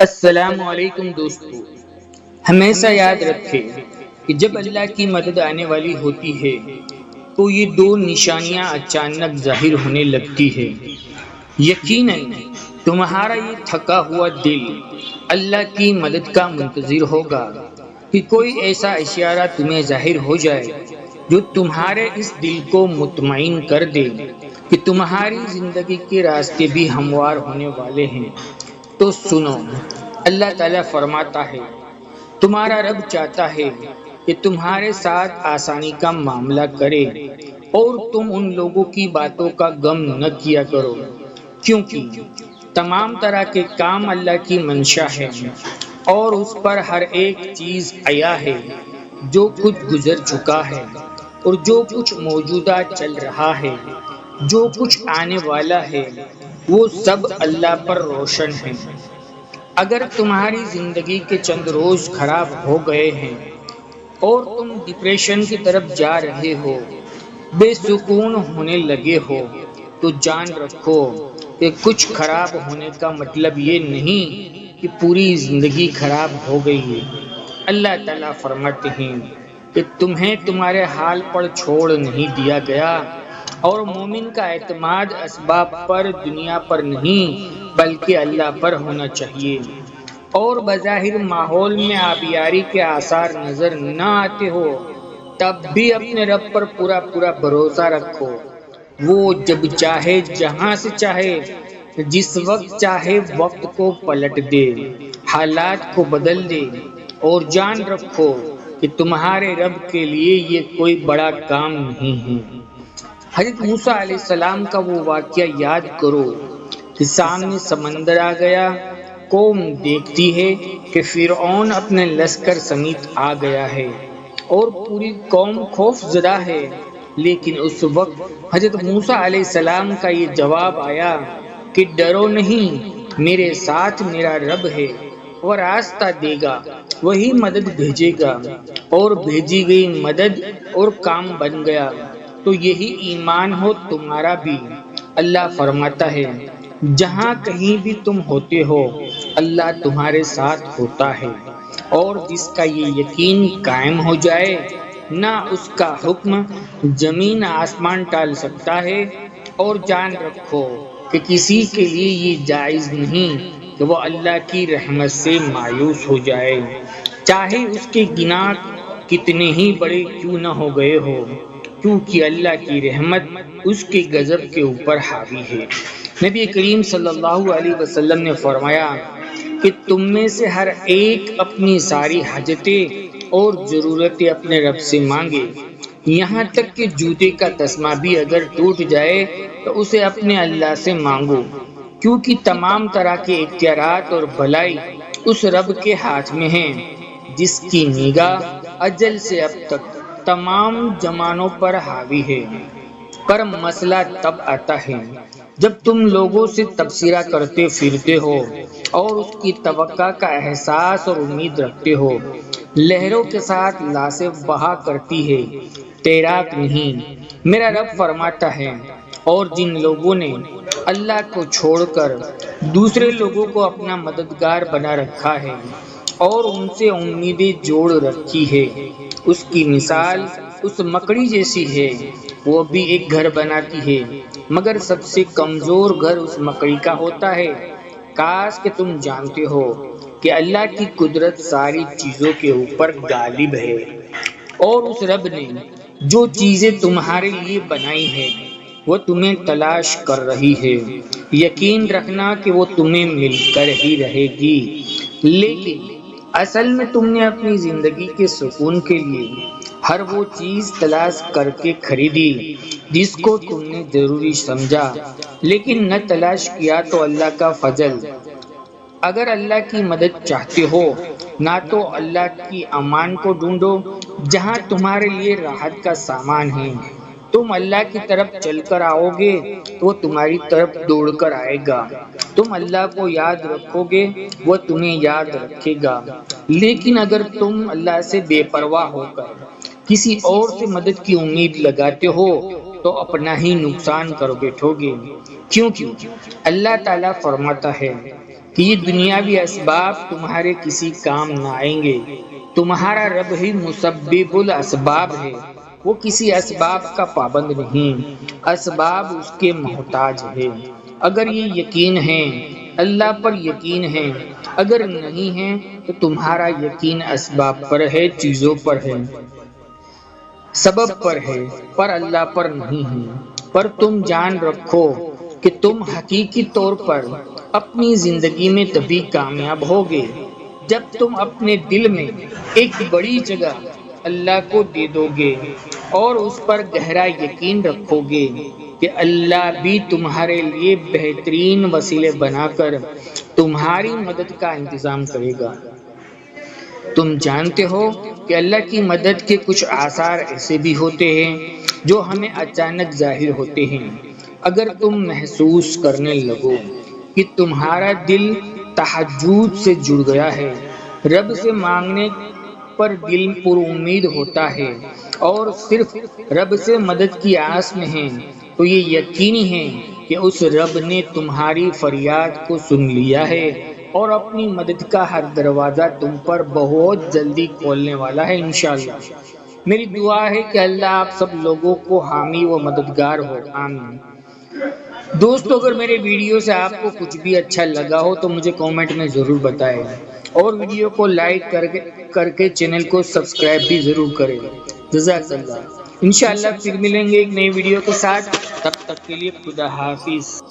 السلام علیکم دوستو، ہمیشہ یاد رکھیں کہ جب اللہ کی مدد آنے والی ہوتی ہے تو یہ دو نشانیاں اچانک ظاہر ہونے لگتی ہے۔ یقیناً تمہارا یہ تھکا ہوا دل اللہ کی مدد کا منتظر ہوگا کہ کوئی ایسا اشارہ تمہیں ظاہر ہو جائے جو تمہارے اس دل کو مطمئن کر دے کہ تمہاری زندگی کے راستے بھی ہموار ہونے والے ہیں۔ تو سنو، اللہ تعالیٰ فرماتا ہے، تمہارا رب چاہتا ہے کہ تمہارے ساتھ آسانی کا معاملہ کرے اور تم ان لوگوں کی باتوں کا غم نہ کیا کرو، کیونکہ تمام طرح کے کام اللہ کی منشا ہے اور اس پر ہر ایک چیز عیا ہے۔ جو کچھ گزر چکا ہے اور جو کچھ موجودہ چل رہا ہے، جو کچھ آنے والا ہے، وہ سب اللہ پر روشن ہے۔ اگر تمہاری زندگی کے چند روز خراب ہو گئے ہیں اور تم ڈپریشن کی طرف جا رہے ہو، بے سکون ہونے لگے ہو، تو جان رکھو کہ کچھ خراب ہونے کا مطلب یہ نہیں کہ پوری زندگی خراب ہو گئی ہے۔ اللہ تعالیٰ فرماتے ہیں کہ تمہیں تمہارے حال پر چھوڑ نہیں دیا گیا، اور مومن کا اعتماد اسباب پر، دنیا پر نہیں بلکہ اللہ پر ہونا چاہیے۔ اور بظاہر ماحول میں آبیاری کے آثار نظر نہ آتے ہو، تب بھی اپنے رب پر پورا بھروسہ رکھو۔ وہ جب چاہے، جہاں سے چاہے، جس وقت چاہے وقت کو پلٹ دے، حالات کو بدل دے، اور جان رکھو کہ تمہارے رب کے لیے یہ کوئی بڑا کام نہیں ہے۔ حضرت موسیٰ علیہ السلام کا وہ واقعہ یاد کرو کہ سامنے سمندر آ گیا، قوم دیکھتی ہے کہ فرعون اپنے لشکر سمیت آ گیا ہے اور پوری قوم خوف زدہ ہے، لیکن اس وقت حضرت موسیٰ علیہ السلام کا یہ جواب آیا کہ ڈرو نہیں، میرے ساتھ میرا رب ہے، وہ راستہ دے گا، وہی مدد بھیجے گا۔ اور بھیجی گئی مدد اور کام بن گیا۔ تو یہی ایمان ہو تمہارا بھی۔ اللہ فرماتا ہے، جہاں کہیں بھی تم ہوتے ہو، اللہ تمہارے ساتھ ہوتا ہے، اور جس کا یہ یقین قائم ہو جائے، نہ اس کا حکم زمین آسمان ٹال سکتا ہے۔ اور جان رکھو کہ کسی کے لیے یہ جائز نہیں کہ وہ اللہ کی رحمت سے مایوس ہو جائے، چاہے اس کے گناہ کتنے ہی بڑے کیوں نہ ہو گئے ہو، کیونکہ اللہ کی رحمت اس کے غضب کے اوپر حاوی ہے۔ نبی کریم صلی اللہ علیہ وسلم نے فرمایا کہ تم میں سے ہر ایک اپنی ساری حاجتیں اور ضرورتیں اپنے رب سے مانگے، یہاں تک کہ جوتے کا تسمہ بھی اگر ٹوٹ جائے تو اسے اپنے اللہ سے مانگو، کیونکہ تمام طرح کے اختیارات اور بھلائی اس رب کے ہاتھ میں ہیں، جس کی نگاہ ازل سے اب تک تمام زمانوں پر حاوی ہے۔ پر مسئلہ تب آتا ہے جب تم لوگوں سے تبصرہ کرتے پھرتے ہو اور اس کی توقع کا احساس اور امید رکھتے ہو۔ لہروں کے ساتھ لاشیں بہا کرتی ہے، تیراک نہیں۔ میرا رب فرماتا ہے، اور جن لوگوں نے اللہ کو چھوڑ کر دوسرے لوگوں کو اپنا مددگار بنا رکھا ہے اور ان سے امیدیں جوڑ رکھی ہے، اس کی مثال اس مکڑی جیسی ہے۔ وہ بھی ایک گھر بناتی ہے، مگر سب سے کمزور گھر اس مکڑی کا ہوتا ہے۔ کاش کہ تم جانتے ہو کہ اللہ کی قدرت ساری چیزوں کے اوپر غالب ہے، اور اس رب نے جو چیزیں تمہارے لیے بنائی ہیں وہ تمہیں تلاش کر رہی ہے۔ یقین رکھنا کہ وہ تمہیں مل کر ہی رہے گی، لیکن اصل میں تم نے اپنی زندگی کے سکون کے لیے ہر وہ چیز تلاش کر کے خریدی جس کو تم نے ضروری سمجھا، لیکن نہ تلاش کیا تو اللہ کا فضل۔ اگر اللہ کی مدد چاہتے ہو، نہ تو اللہ کی امان کو ڈھونڈو جہاں تمہارے لیے راحت کا سامان ہے۔ تم اللہ کی طرف چل کر آؤ گے تو وہ تمہاری طرف دوڑ کر آئے گا۔ تم اللہ کو یاد رکھو گے، وہ تمہیں یاد رکھے گا۔ لیکن اگر تم اللہ سے بے پرواہ ہو کر کسی اور سے مدد کی امید لگاتے ہو تو اپنا ہی نقصان کر بیٹھو گے، کیونکہ اللہ تعالیٰ فرماتا ہے، کہ یہ دنیاوی اسباب تمہارے کسی کام نہ آئیں گے۔ تمہارا رب ہی مسبب الاسباب ہے، وہ کسی اسباب کا پابند نہیں، اسباب اس کے محتاج ہے۔ اگر یہ یقین ہے، اللہ پر یقین ہے، اگر نہیں ہے تو تمہارا یقین اسباب پر ہے، چیزوں پر ہے، سبب پر ہے، پر اللہ پر نہیں ہے۔ پر تم جان رکھو کہ تم حقیقی طور پر اپنی زندگی میں تبھی کامیاب ہوگے جب تم اپنے دل میں ایک بڑی جگہ اللہ کو دے دو گے اور اس پر گہرا یقین رکھو گے کہ اللہ بھی تمہارے لیے بہترین وسیلے بنا کر تمہاری مدد کا انتظام کرے گا۔ تم جانتے ہو کہ اللہ کی مدد کے کچھ آثار ایسے بھی ہوتے ہیں جو ہمیں اچانک ظاہر ہوتے ہیں۔ اگر تم محسوس کرنے لگو کہ تمہارا دل تہجد سے جڑ گیا ہے، رب سے مانگنے پر دل پر امید ہوتا ہے اور صرف رب سے مدد کی آس میں ہے، تو یہ یقینی ہے کہ اس رب نے تمہاری فریاد کو سن لیا ہے اور اپنی مدد کا ہر دروازہ تم پر بہت جلدی کھولنے والا ہے انشاءاللہ۔ میری دعا ہے کہ اللہ آپ سب لوگوں کو حامی و مددگار ہو، آمین۔ دوستو، اگر میرے ویڈیو سے آپ کو کچھ بھی اچھا لگا ہو تو مجھے کامنٹ میں ضرور بتائیں اور ویڈیو کو لائک کر کے چینل کو سبسکرائب بھی ضرور کریں۔ جزاک اللہ۔ انشاءاللہ پھر ملیں گے ایک نئی ویڈیو کے ساتھ، تب تک کے لیے خدا حافظ۔